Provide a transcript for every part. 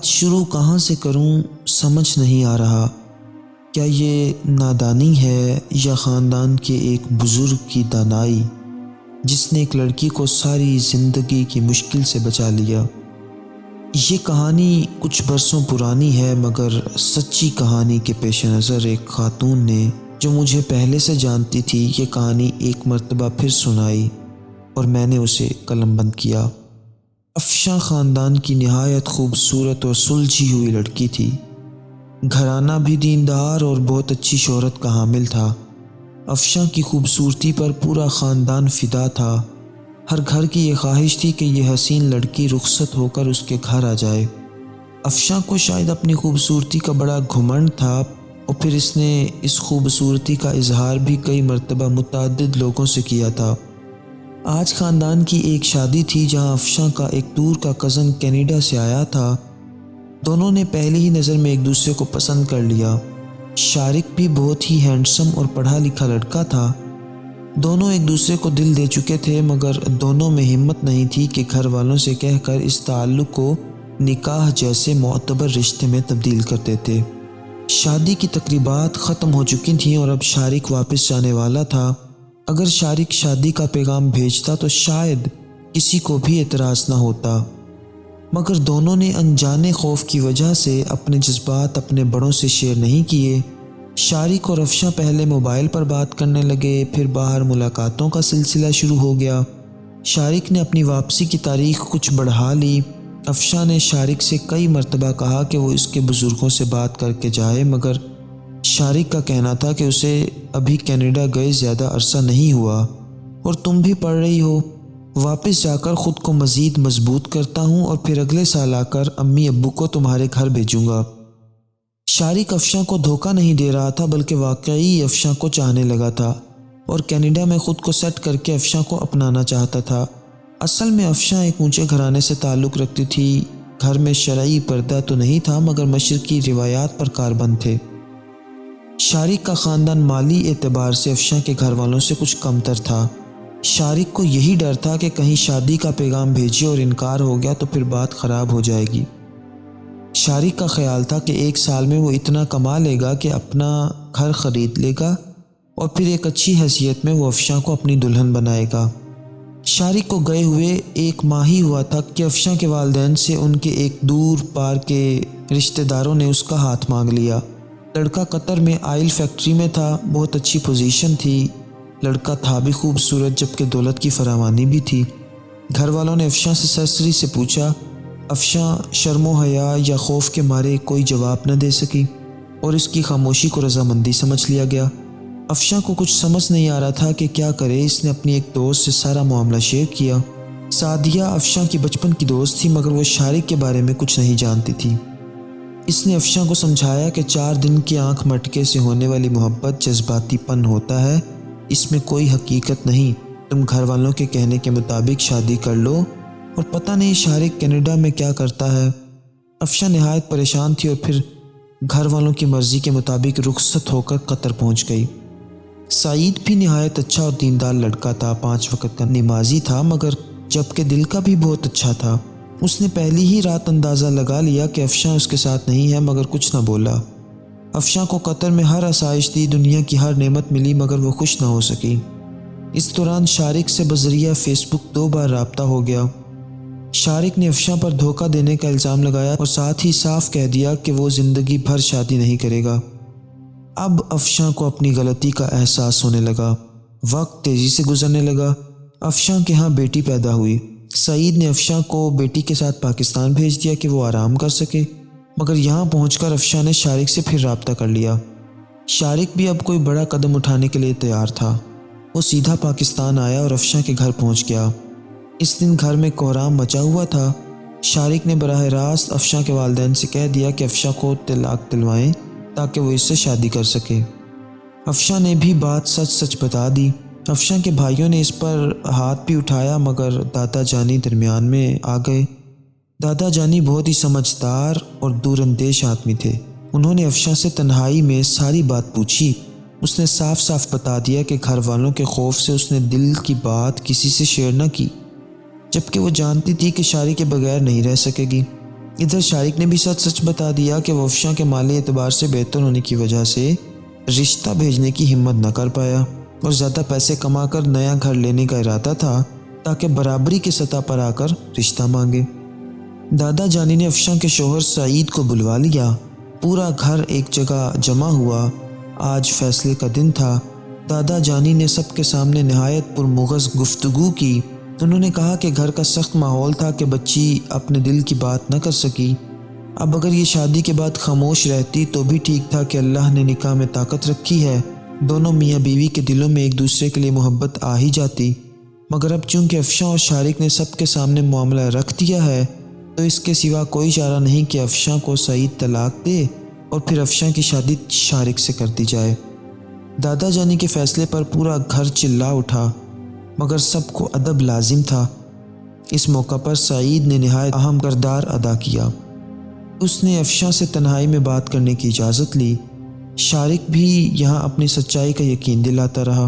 بات شروع کہاں سے کروں سمجھ نہیں آ رہا۔ کیا یہ نادانی ہے یا خاندان کے ایک بزرگ کی دانائی جس نے ایک لڑکی کو ساری زندگی کی مشکل سے بچا لیا؟ یہ کہانی کچھ برسوں پرانی ہے، مگر سچی کہانی کے پیش نظر ایک خاتون نے جو مجھے پہلے سے جانتی تھی یہ کہانی ایک مرتبہ پھر سنائی اور میں نے اسے قلم بند کیا۔ افشاں خاندان کی نہایت خوبصورت اور سلجھی ہوئی لڑکی تھی۔ گھرانہ بھی دیندار اور بہت اچھی شہرت کا حامل تھا۔ افشاں کی خوبصورتی پر پورا خاندان فدا تھا۔ ہر گھر کی یہ خواہش تھی کہ یہ حسین لڑکی رخصت ہو کر اس کے گھر آ جائے۔ افشاں کو شاید اپنی خوبصورتی کا بڑا گھمنڈ تھا اور پھر اس نے اس خوبصورتی کا اظہار بھی کئی مرتبہ متعدد لوگوں سے کیا تھا۔ آج خاندان کی ایک شادی تھی جہاں افشاں کا ایک دور کا کزن کینیڈا سے آیا تھا۔ دونوں نے پہلی ہی نظر میں ایک دوسرے کو پسند کر لیا۔ شارق بھی بہت ہی ہینڈسم اور پڑھا لکھا لڑکا تھا۔ دونوں ایک دوسرے کو دل دے چکے تھے، مگر دونوں میں ہمت نہیں تھی کہ گھر والوں سے کہہ کر اس تعلق کو نکاح جیسے معتبر رشتے میں تبدیل کر دیتے۔ شادی کی تقریبات ختم ہو چکی تھیں اور اب شارق واپس جانے والا تھا۔ اگر شارق شادی کا پیغام بھیجتا تو شاید کسی کو بھی اعتراض نہ ہوتا، مگر دونوں نے انجانے خوف کی وجہ سے اپنے جذبات اپنے بڑوں سے شیئر نہیں کیے۔ شارق اور افشاں پہلے موبائل پر بات کرنے لگے، پھر باہر ملاقاتوں کا سلسلہ شروع ہو گیا۔ شارق نے اپنی واپسی کی تاریخ کچھ بڑھا لی۔ افشاں نے شارق سے کئی مرتبہ کہا کہ وہ اس کے بزرگوں سے بات کر کے جائے، مگر شارق کا کہنا تھا کہ اسے ابھی کینیڈا گئے زیادہ عرصہ نہیں ہوا اور تم بھی پڑھ رہی ہو، واپس جا کر خود کو مزید مضبوط کرتا ہوں اور پھر اگلے سال آ کر امی ابو کو تمہارے گھر بھیجوں گا۔ شارق افشاں کو دھوکہ نہیں دے رہا تھا بلکہ واقعی افشاں کو چاہنے لگا تھا اور کینیڈا میں خود کو سیٹ کر کے افشاں کو اپنانا چاہتا تھا۔ اصل میں افشاں ایک اونچے گھرانے سے تعلق رکھتی تھی۔ گھر میں شرعی پردہ تو نہیں تھا مگر مشرقی روایات پر کاربند تھے۔ شارق کا خاندان مالی اعتبار سے افشاں کے گھر والوں سے کچھ کمتر تھا۔ شارق کو یہی ڈر تھا کہ کہیں شادی کا پیغام بھیجے اور انکار ہو گیا تو پھر بات خراب ہو جائے گی۔ شارق کا خیال تھا کہ ایک سال میں وہ اتنا کما لے گا کہ اپنا گھر خرید لے گا اور پھر ایک اچھی حیثیت میں وہ افشاں کو اپنی دلہن بنائے گا۔ شارق کو گئے ہوئے ایک ماہ ہی ہوا تھا کہ افشاں کے والدین سے ان کے ایک دور پار کے رشتہ داروں نے اس کا ہاتھ مانگ لیا۔ لڑکا قطر میں آئل فیکٹری میں تھا، بہت اچھی پوزیشن تھی۔ لڑکا تھا بھی خوبصورت جبکہ دولت کی فراوانی بھی تھی۔ گھر والوں نے افشاں سے سرسری سے پوچھا۔ افشاں شرم و حیا یا خوف کے مارے کوئی جواب نہ دے سکی اور اس کی خاموشی کو رضامندی سمجھ لیا گیا۔ افشاں کو کچھ سمجھ نہیں آ رہا تھا کہ کیا کرے۔ اس نے اپنی ایک دوست سے سارا معاملہ شیئر کیا۔ سعدیہ افشاں کی بچپن کی دوست تھی مگر وہ شارق کے بارے میں کچھ نہیں جانتی تھی۔ اس نے افشاں کو سمجھایا کہ 4 دن کی آنکھ مٹکے سے ہونے والی محبت جذباتی پن ہوتا ہے، اس میں کوئی حقیقت نہیں۔ تم گھر والوں کے کہنے کے مطابق شادی کر لو اور پتہ نہیں شارق کینیڈا میں کیا کرتا ہے۔ افشاں نہایت پریشان تھی اور پھر گھر والوں کی مرضی کے مطابق رخصت ہو کر قطر پہنچ گئی۔ سعید بھی نہایت اچھا اور دیندار لڑکا تھا، 5 وقت کا نمازی تھا مگر جبکہ دل کا بھی بہت اچھا تھا۔ اس نے پہلی ہی رات اندازہ لگا لیا کہ افشاں اس کے ساتھ نہیں ہے مگر کچھ نہ بولا۔ افشاں کو قطر میں ہر آسائش دی، دنیا کی ہر نعمت ملی مگر وہ خوش نہ ہو سکی۔ اس دوران شارق سے بذریعہ فیس بک 2 بار رابطہ ہو گیا۔ شارق نے افشاں پر دھوکہ دینے کا الزام لگایا اور ساتھ ہی صاف کہہ دیا کہ وہ زندگی بھر شادی نہیں کرے گا۔ اب افشاں کو اپنی غلطی کا احساس ہونے لگا۔ وقت تیزی سے گزرنے لگا۔ افشاں کے ہاں بیٹی پیدا ہوئی۔ سعید نے افشاں کو بیٹی کے ساتھ پاکستان بھیج دیا کہ وہ آرام کر سکے، مگر یہاں پہنچ کر افشاں نے شارق سے پھر رابطہ کر لیا۔ شارق بھی اب کوئی بڑا قدم اٹھانے کے لیے تیار تھا۔ وہ سیدھا پاکستان آیا اور افشاں کے گھر پہنچ گیا۔ اس دن گھر میں کوہرام مچا ہوا تھا۔ شارق نے براہ راست افشاں کے والدین سے کہہ دیا کہ افشاں کو طلاق دلوائیں تاکہ وہ اس سے شادی کر سکے۔ افشاں نے بھی بات سچ سچ بتا دی۔ افشاں کے بھائیوں نے اس پر ہاتھ بھی اٹھایا مگر دادا جانی درمیان میں آ گئے۔ دادا جانی بہت ہی سمجھدار اور دور اندیش آدمی تھے۔ انہوں نے افشاں سے تنہائی میں ساری بات پوچھی۔ اس نے صاف صاف بتا دیا کہ گھر والوں کے خوف سے اس نے دل کی بات کسی سے شیئر نہ کی، جبکہ وہ جانتی تھی کہ شارق کے بغیر نہیں رہ سکے گی۔ ادھر شارق نے بھی سچ سچ بتا دیا کہ وہ افشاں کے مالی اعتبار سے بہتر ہونے کی وجہ سے رشتہ بھیجنے کی ہمت نہ کر پایا اور زیادہ پیسے کما کر نیا گھر لینے کا ارادہ تھا تاکہ برابری کی سطح پر آ کر رشتہ مانگے۔ دادا جانی نے افشاں کے شوہر سعید کو بلوا لیا۔ پورا گھر ایک جگہ جمع ہوا۔ آج فیصلے کا دن تھا۔ دادا جانی نے سب کے سامنے نہایت پرمغز گفتگو کی۔ انہوں نے کہا کہ گھر کا سخت ماحول تھا کہ بچی اپنے دل کی بات نہ کر سکی۔ اب اگر یہ شادی کے بعد خاموش رہتی تو بھی ٹھیک تھا کہ اللہ نے نکاح میں طاقت رکھی ہے، دونوں میاں بیوی کے دلوں میں ایک دوسرے کے لیے محبت آ ہی جاتی۔ مگر اب چونکہ افشاں اور شارق نے سب کے سامنے معاملہ رکھ دیا ہے تو اس کے سوا کوئی چارہ نہیں کہ افشاں کو سعید طلاق دے اور پھر افشاں کی شادی شارق سے کر دی جائے۔ دادا جانی کے فیصلے پر پورا گھر چلا اٹھا، مگر سب کو ادب لازم تھا۔ اس موقع پر سعید نے نہایت اہم کردار ادا کیا۔ اس نے افشاں سے تنہائی میں بات کرنے کی اجازت لی۔ شارق بھی یہاں اپنی سچائی کا یقین دلاتا رہا۔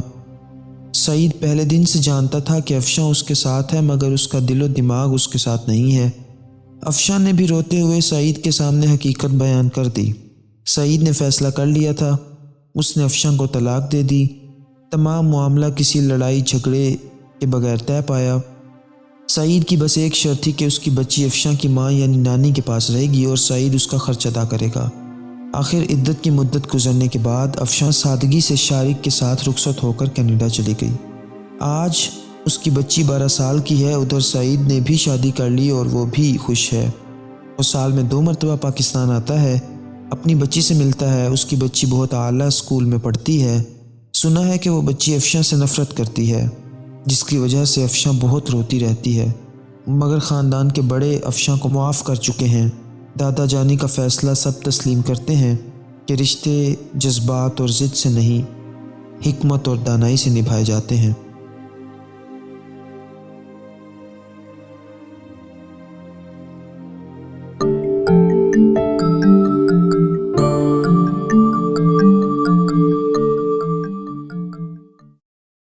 سعید پہلے دن سے جانتا تھا کہ افشاں اس کے ساتھ ہے، مگر اس کا دل و دماغ اس کے ساتھ نہیں ہے۔ افشاں نے بھی روتے ہوئے سعید کے سامنے حقیقت بیان کر دی۔ سعید نے فیصلہ کر لیا تھا، اس نے افشاں کو طلاق دے دی۔ تمام معاملہ کسی لڑائی جھگڑے کے بغیر طے پایا۔ سعید کی بس ایک شرط تھی کہ اس کی بچی افشاں کی ماں یعنی نانی کے پاس رہے گی اور سعید اس کا خرچ ادا کرے گا۔ آخر عدت کی مدت گزرنے کے بعد افشاں سادگی سے شارق کے ساتھ رخصت ہو کر کینیڈا چلی گئی۔ آج اس کی بچی 12 سال کی ہے۔ ادھر سعید نے بھی شادی کر لی اور وہ بھی خوش ہے۔ وہ سال میں 2 مرتبہ پاکستان آتا ہے، اپنی بچی سے ملتا ہے۔ اس کی بچی بہت اعلیٰ اسکول میں پڑھتی ہے۔ سنا ہے کہ وہ بچی افشاں سے نفرت کرتی ہے، جس کی وجہ سے افشاں بہت روتی رہتی ہے، مگر خاندان کے بڑے افشاں کو معاف کر چکے ہیں۔ دادا جانی کا فیصلہ سب تسلیم کرتے ہیں کہ رشتے جذبات اور ضد سے نہیں، حکمت اور دانائی سے نبھائے جاتے ہیں۔